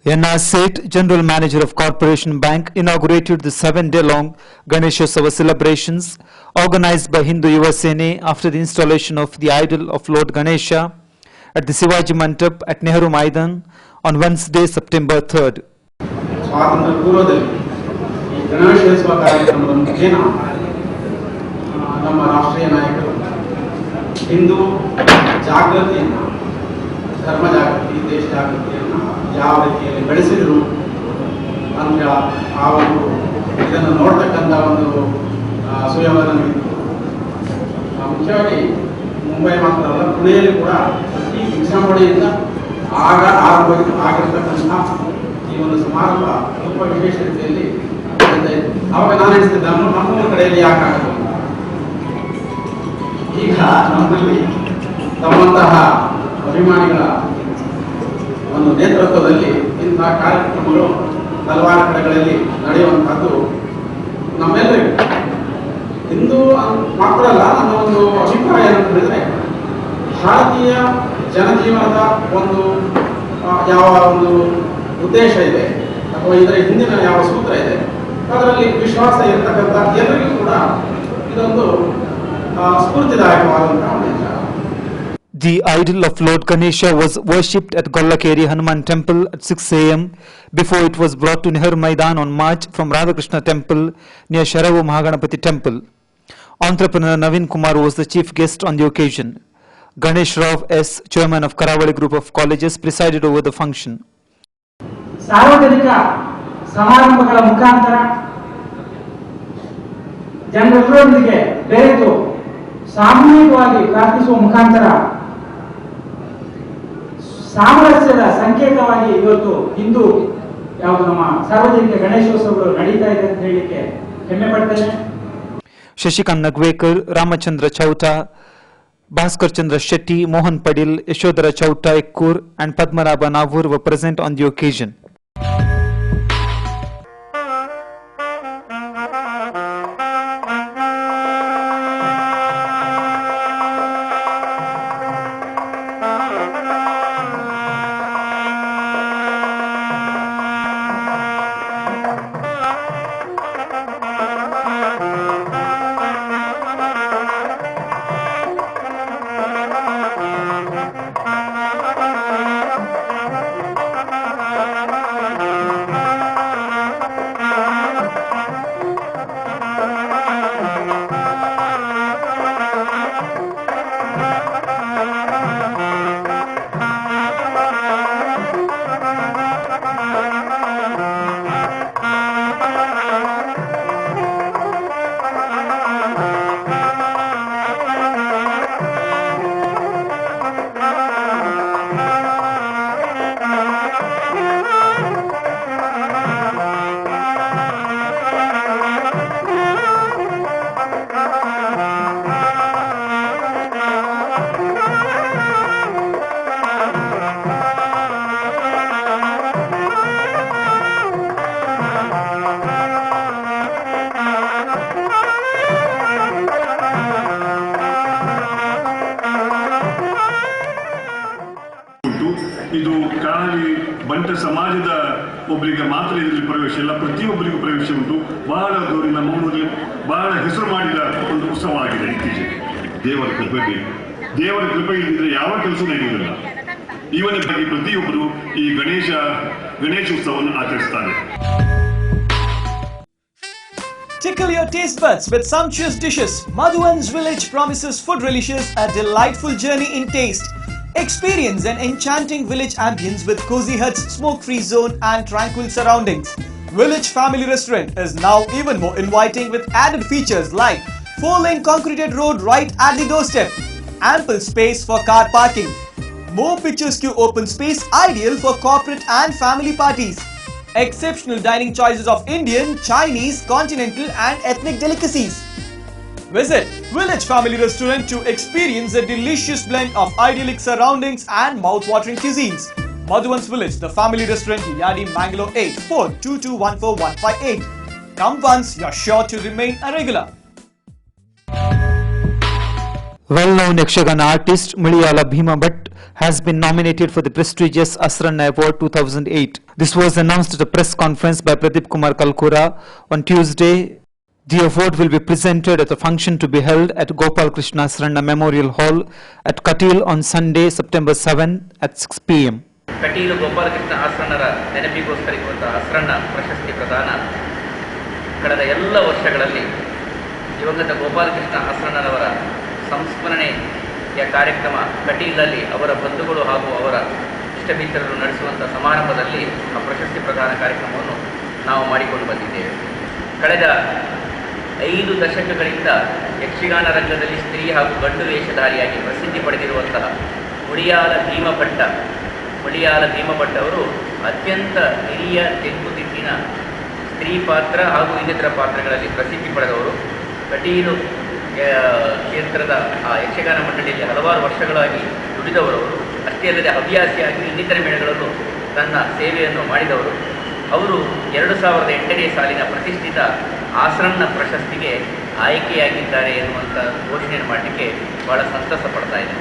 N.R. Seth, General Manager of Corporation Bank, inaugurated the 7-day-long Ganeshotsav celebrations organized by Hindu Yuva Sena after the installation of the idol of Lord Ganesha at the Shivaji Mandap at Nehru Maidan on Wednesday, September 3rd. ಸ್ವಾತಂತ್ರ್ಯ ಪೂರ್ವದಲ್ಲಿ ಈ ಗಣೇಶೋತ್ಸವ ಕಾರ್ಯಕ್ರಮದ ಮುಖೇನ ನಮ್ಮ ರಾಷ್ಟ್ರೀಯ ನಾಯಕರು ಹಿಂದೂ ಜಾಗೃತಿಯನ್ನು, ಧರ್ಮ ಜಾಗೃತಿ, ದೇಶ ಜಾಗೃತಿಯನ್ನು ಯಾವ ರೀತಿಯಲ್ಲಿ ಬೆಳೆಸಿದರು ಅಂತ ಆ ಒಂದು ಇದನ್ನು ನೋಡ್ತಕ್ಕಂಥ ಒಂದು ಸುಯೋಗ ನಮಗಿತ್ತು. ಮುಖ್ಯವಾಗಿ ಮುಂಬೈ ಮಾತ್ರ ಅಲ್ಲ, ಪುಣೆಯಲ್ಲಿ ಕೂಡ ಪ್ರತಿ ವಿಜೃಂಭಣೆಯಿಂದ ಆಗಿರ್ತಕ್ಕಂಥ ಈ ಒಂದು ಸಮಾರಂಭ ತುಂಬ ವಿಶೇಷ ರೀತಿಯಲ್ಲಿ ಅವಾಗ ನಾನು ಎಣಿಸ್ತಿದ್ದೆ ನಮ್ಮ ಕಡೆಯಲ್ಲಿ ಯಾಕಾಗಲ್ಲ. ಈಗ ನಮ್ಮಲ್ಲಿ ತಮ್ಮಂತಹ ಅಭಿಮಾನಿಗಳ ಒಂದು ನೇತೃತ್ವದಲ್ಲಿ ಇಂತಹ ಕಾರ್ಯಕ್ರಮಗಳು ಹಲವಾರು ಕಡೆಗಳಲ್ಲಿ ನಡೆಯುವಂಥದ್ದು ನಮ್ಮೆಲ್ಲರಿಗೂ ಹಿಂದೂ ಮಾತ್ರ ಅಲ್ಲ, ನನ್ನ ಒಂದು ಅಭಿಪ್ರಾಯ ಅಂತ ಹೇಳಿದ್ರೆ ಭಾರತೀಯ ಜನಜೀವನದ ಒಂದು ಯಾವ ಒಂದು ಉದ್ದೇಶ ಇದೆ ಅಥವಾ ಇದರ ಹಿಂದಿನ ಯಾವ ಸೂತ್ರ ಇದೆ ಅದರಲ್ಲಿ ವಿಶ್ವಾಸ ಇರತಕ್ಕಂಥ ಎಲ್ಲರಿಗೂ ಕೂಡ ಇದೊಂದು ಸ್ಫೂರ್ತಿದಾಯಕವಾದಂತಹ ಒಂದು ವಿಚಾರ. The idol of Lord Ganesha was worshipped at Gollakeri Hanuman Temple at 6 a.m. before it was brought to Nehru Maidan on March from Radhakrishna Temple near Sharavu Mahaganapati Temple. Entrepreneur Naveen Kumar was the chief guest on the occasion. Ganesh Rao S., chairman of Karavali Group of Colleges, presided over the function. ಸಾರ್ವಜನಿಕ ಸಮಾರಂಭಗಳ ಮುಖಾಂತರ ಜನರೊಂದಿಗೆ ಬೆರೆತು ಸಾಮೂಹಿಕವಾಗಿ ಪ್ರಾರ್ಥಿಸುವ ಮುಖಾಂತರ ಸಾಮರಸ್ಯದ ಸಂಕೇತವಾಗಿ ಇವತ್ತು ಹಿಂದೂ ಯಾವುದು ನಮ್ಮ ಸಾರ್ವಜನಿಕ ಗಣೇಶೋತ್ಸವಗಳು ನಡೀತಾ ಇದೆ ಅಂತ ಹೇಳಲಿಕ್ಕೆ ಹೆಮ್ಮೆ ಪಡ್ತೇನೆ. Shashikant Nagwekar, Ramachandra Chauta, Bhaskar Chandra Shetty, Mohan Padil, Yashodhara Chauta Ekkur and Padmanabha Navur were present on the occasion. ಇದು ಕಾಣಲಿ ಬಂಟ ಸಮಾಜದ ಒಬ್ಬರಿಗೆ ಮಾತ್ರ ಇದರಲ್ಲಿ ಪ್ರವೇಶ ಇಲ್ಲ, ಪ್ರತಿಯೊಬ್ಬರಿಗೂ ಪ್ರವೇಶ ಉಂಟು. ಬಹಳ ಗೌರಿ ನಮ್ಮ ಊರಲ್ಲಿ ಬಹಳ ಹೆಸರು ಮಾಡಿದ ಒಂದು ಉತ್ಸವ ಆಗಿದೆ ಇತ್ತೀಚೆಗೆ. ದೇವರ ಕೃಪೆ ಇಲ್ಲದಿದ್ರೆ ಯಾವ ಕೆಲಸ ನಡೆಯುವುದಿಲ್ಲ. ಇವನ ಬಗ್ಗೆ ಪ್ರತಿಯೊಬ್ಬರು ಈ ಗಣೇಶೋತ್ಸವವನ್ನು ಆಚರಿಸ್ತಾರೆ. Tickle your taste buds with sumptuous dishes. Madhuvan's Village promises food relicious a delightful journey in taste. Experience an enchanting village ambience with cozy huts, smoke-free zone and tranquil surroundings. Village Family Restaurant is now even more inviting with added features like 4-lane concreted road right at the doorstep, ample space for car parking, more picturesque open space ideal for corporate and family parties, exceptional dining choices of Indian, Chinese, continental and ethnic delicacies. Visit Village Family Restaurant to experience a delicious blend of idyllic surroundings and mouth-watering cuisines. Madhuvan's Village, the family restaurant, Yadi, Mangalore 8422141158. Come once, you're sure to remain a regular. Well-known Yakshagana artist Maliyala Bhima Bhatt has been nominated for the prestigious Asranna Award 2008. This was announced at a press conference by Pradeep Kumar Kalkura on Tuesday. The award will be presented at a function to be held at Gopal Krishna Asranna Memorial Hall at Katil on Sunday, September 7 at 6 p.m. Kateel Gopalakrishna ಆಸ್ರನ್ನರ ನೆನಪಿಗೋಸ್ಕರ ಇರುವಂತಹ ಆಸ್ರನ್ನ ಪ್ರಶಸ್ತಿ ಪ್ರದಾನ ಕಳೆದ ಎಲ್ಲ ವರ್ಷಗಳಲ್ಲಿ ದಿವಂಗತ ಗೋಪಾಲಕೃಷ್ಣ ಆಸ್ರನ್ನರವರ ಸಂಸ್ಮರಣೆಯ ಕಾರ್ಯಕ್ರಮ ಕಟೀಲಲ್ಲಿ ಅವರ ಬಂಧುಗಳು ಹಾಗೂ ಅವರ ಇಷ್ಟಮಿತ್ರರು ನಡೆಸುವಂಥ ಸಮಾರಂಭದಲ್ಲಿ ಆ ಪ್ರಶಸ್ತಿ ಪ್ರದಾನ ಕಾರ್ಯಕ್ರಮವನ್ನು ನಾವು ಮಾಡಿಕೊಂಡು ಬಂದಿದ್ದೇವೆ. ಕಳೆದ 5 ದಶಕಗಳಿಂದ ಯಕ್ಷಗಾನ ರಂಗದಲ್ಲಿ ಸ್ತ್ರೀ ಹಾಗೂ ಗಂಡು ವೇಷಧಾರಿಯಾಗಿ ಪ್ರಸಿದ್ಧಿ ಪಡೆದಿರುವಂತಹ ಮುಳಿಯಾಲ ಭೀಮಭಟ್ ಅವರು ಅತ್ಯಂತ ಹಿರಿಯ ತೆಂಕುತಿಟ್ಟಿನ ಸ್ತ್ರೀ ಪಾತ್ರ ಹಾಗೂ ಇನ್ನಿತರ ಪಾತ್ರಗಳಲ್ಲಿ ಪ್ರಸಿದ್ಧಿ ಪಡೆದವರು. ಕಟೀಲು ಕ್ಷೇತ್ರದ ಯಕ್ಷಗಾನ ಮಂಡಳಿಯಲ್ಲಿ ಹಲವಾರು ವರ್ಷಗಳಾಗಿ ದುಡಿದವರವರು. ಅಷ್ಟೇ ಅಲ್ಲದೆ ಹವ್ಯಾಸಿಯಾಗಿ ಇನ್ನಿತರ ಮೇಳಗಳಲ್ಲೂ ತನ್ನ ಸೇವೆಯನ್ನು ಮಾಡಿದವರು. ಅವರು 2008ನೇ ಸಾಲಿನ ಪ್ರತಿಷ್ಠಿತ ಆಸ್ರನ್ನ ಪ್ರಶಸ್ತಿಗೆ ಆಯ್ಕೆಯಾಗಿದ್ದಾರೆ ಎನ್ನುವಂಥ ಘೋಷಣೆಯನ್ನು ಮಾಡಲಿಕ್ಕೆ ಭಾಳ ಸಂತಸ ಪಡ್ತಾ ಇದೆ.